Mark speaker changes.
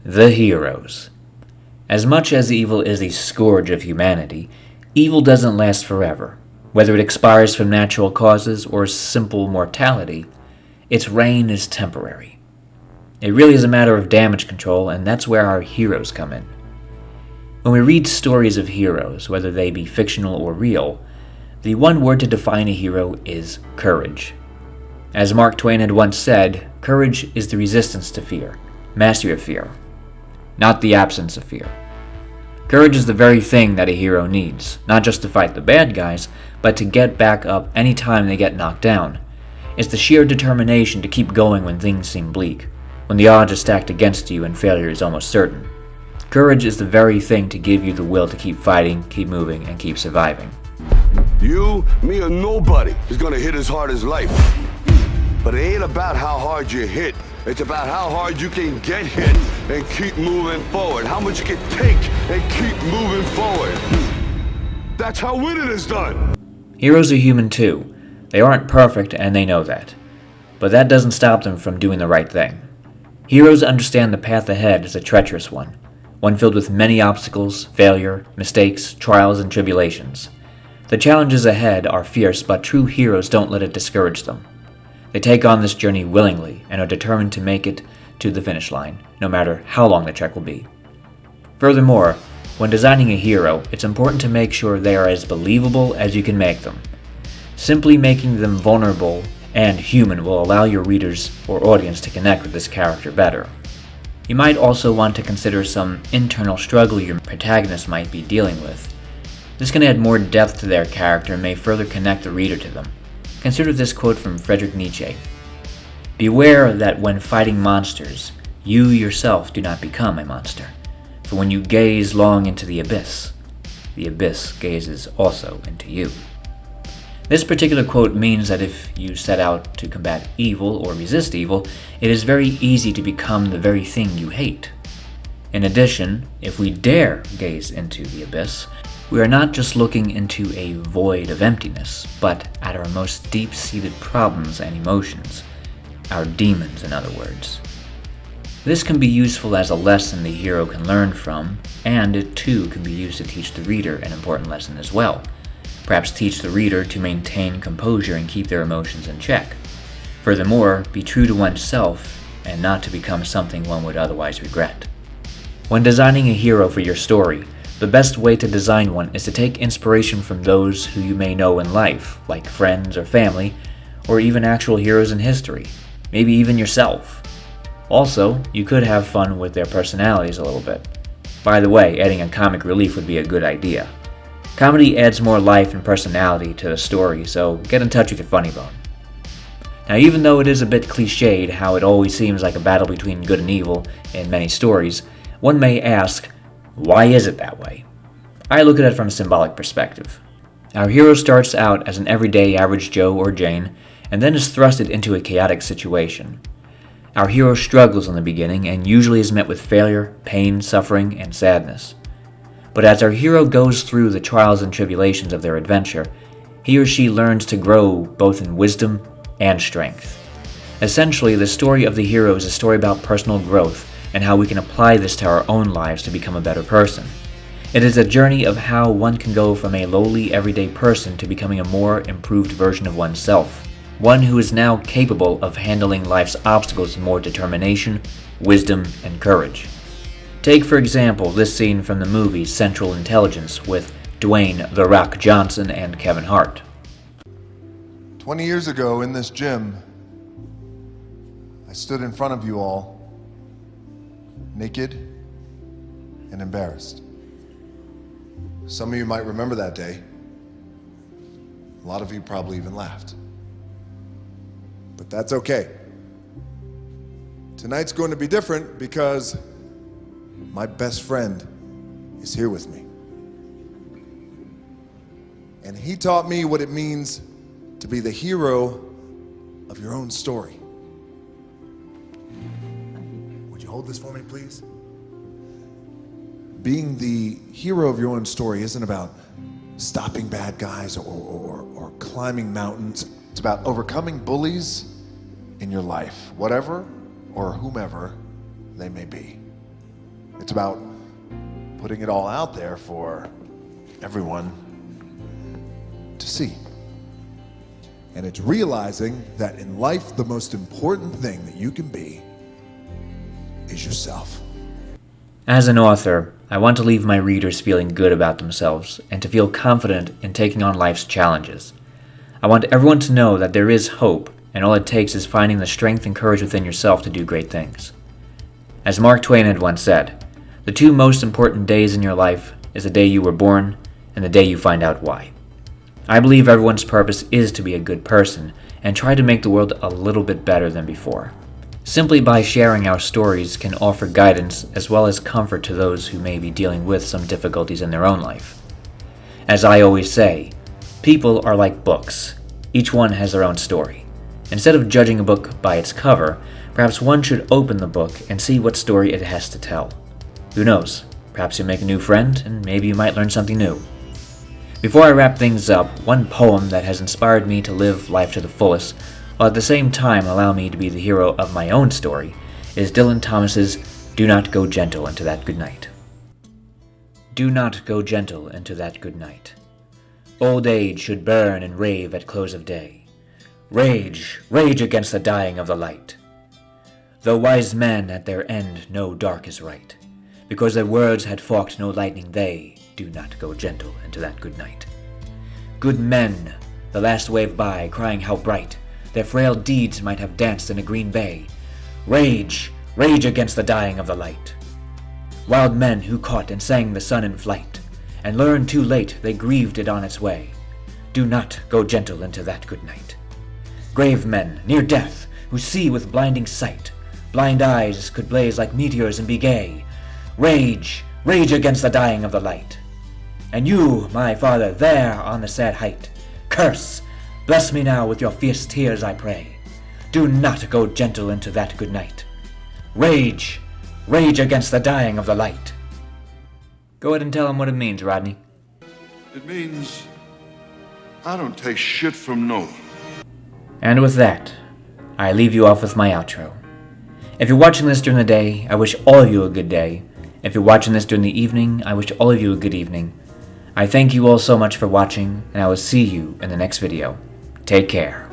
Speaker 1: The heroes. As much as evil is the scourge of humanity, evil doesn't last forever. Whether it expires from natural causes or simple mortality, its reign is temporary. It really is a matter of damage control, and that's where our heroes come in. When we read stories of heroes, whether they be fictional or real, the one word to define a hero is courage. As Mark Twain had once said, courage is the resistance to fear, mastery of fear, not the absence of fear. Courage is the very thing that a hero needs, not just to fight the bad guys, but to get back up any time they get knocked down. It's the sheer determination to keep going when things seem bleak, when the odds are stacked against you and failure is almost certain. Courage is the very thing to give you the will to keep fighting, keep moving, and keep surviving.
Speaker 2: You, me, or nobody is gonna hit as hard as life. But it ain't about how hard you hit. It's about how hard you can get hit and keep moving forward. How much you can take and keep moving forward. That's how winning is done.
Speaker 1: Heroes are human too. They aren't perfect and they know that. But that doesn't stop them from doing the right thing. Heroes understand the path ahead is a treacherous one filled with many obstacles, failure, mistakes, trials, and tribulations. The challenges ahead are fierce, but true heroes don't let it discourage them. They take on this journey willingly and are determined to make it to the finish line, no matter how long the trek will be. Furthermore, when designing a hero, it's important to make sure they are as believable as you can make them. Simply making them vulnerable and human will allow your readers or audience to connect with this character better. You might also want to consider some internal struggle your protagonist might be dealing with. This can add more depth to their character and may further connect the reader to them. Consider this quote from Friedrich Nietzsche. "Beware that when fighting monsters, you yourself do not become a monster. For when you gaze long into the abyss gazes also into you." This particular quote means that if you set out to combat evil or resist evil, it is very easy to become the very thing you hate. In addition, if we dare gaze into the abyss, we are not just looking into a void of emptiness, but at our most deep-seated problems and emotions, our demons, in other words. This can be useful as a lesson the hero can learn from, and it too can be used to teach the reader an important lesson as well. Perhaps teach the reader to maintain composure and keep their emotions in check. Furthermore, be true to oneself and not to become something one would otherwise regret. When designing a hero for your story, the best way to design one is to take inspiration from those who you may know in life, like friends or family, or even actual heroes in history, maybe even yourself. Also, you could have fun with their personalities a little bit. By the way, adding a comic relief would be a good idea. Comedy adds more life and personality to the story, so get in touch with your funny bone. Now, even though it is a bit cliched how it always seems like a battle between good and evil in many stories, one may ask, why is it that way? I look at it from a symbolic perspective. Our hero starts out as an everyday average Joe or Jane, and then is thrusted into a chaotic situation. Our hero struggles in the beginning and usually is met with failure, pain, suffering, and sadness. But as our hero goes through the trials and tribulations of their adventure, he or she learns to grow both in wisdom and strength. Essentially, the story of the hero is a story about personal growth and how we can apply this to our own lives to become a better person. It is a journey of how one can go from a lowly, everyday person to becoming a more improved version of oneself, one who is now capable of handling life's obstacles with more determination, wisdom, and courage. Take, for example, this scene from the movie Central Intelligence with Dwayne "The Rock" Johnson and Kevin Hart.
Speaker 3: 20 years ago in this gym, I stood in front of you all, naked and embarrassed. Some of you might remember that day. A lot of you probably even laughed. But that's okay. Tonight's going to be different because my best friend is here with me. And he taught me what it means to be the hero of your own story. Would you hold this for me, please? Being the hero of your own story isn't about stopping bad guys or climbing mountains. It's about overcoming bullies in your life, whatever or whomever they may be. It's about putting it all out there for everyone to see. And it's realizing that in life, the most important thing that you can be is yourself.
Speaker 1: As an author, I want to leave my readers feeling good about themselves and to feel confident in taking on life's challenges. I want everyone to know that there is hope, and all it takes is finding the strength and courage within yourself to do great things. As Mark Twain had once said, the two most important days in your life is the day you were born and the day you find out why. I believe everyone's purpose is to be a good person and try to make the world a little bit better than before. Simply by sharing our stories can offer guidance as well as comfort to those who may be dealing with some difficulties in their own life. As I always say, people are like books. Each one has their own story. Instead of judging a book by its cover, perhaps one should open the book and see what story it has to tell. Who knows? Perhaps you'll make a new friend, and maybe you might learn something new. Before I wrap things up, one poem that has inspired me to live life to the fullest, while at the same time allow me to be the hero of my own story, is Dylan Thomas's Do Not Go Gentle Into That Good Night. Do not go gentle into that good night. Old age should burn and rave at close of day. Rage, rage against the dying of the light. Though wise men at their end know dark is right, because their words had forked no lightning, they do not go gentle into that good night. Good men, the last wave by, crying how bright their frail deeds might have danced in a green bay. Rage, rage against the dying of the light. Wild men who caught and sang the sun in flight, and learned too late they grieved it on its way. Do not go gentle into that good night. Grave men, near death, who see with blinding sight, blind eyes could blaze like meteors and be gay. Rage, rage against the dying of the light. And you, my father, there on the sad height, curse, bless me now with your fierce tears, I pray. Do not go gentle into that good night. Rage, rage against the dying of the light. Go ahead and tell him what it means, Rodney.
Speaker 2: It means I don't take shit from no one.
Speaker 1: And with that, I leave you off with my outro. If you're watching this during the day, I wish all of you a good day. If you're watching this during the evening, I wish all of you a good evening. I thank you all so much for watching, and I will see you in the next video. Take care.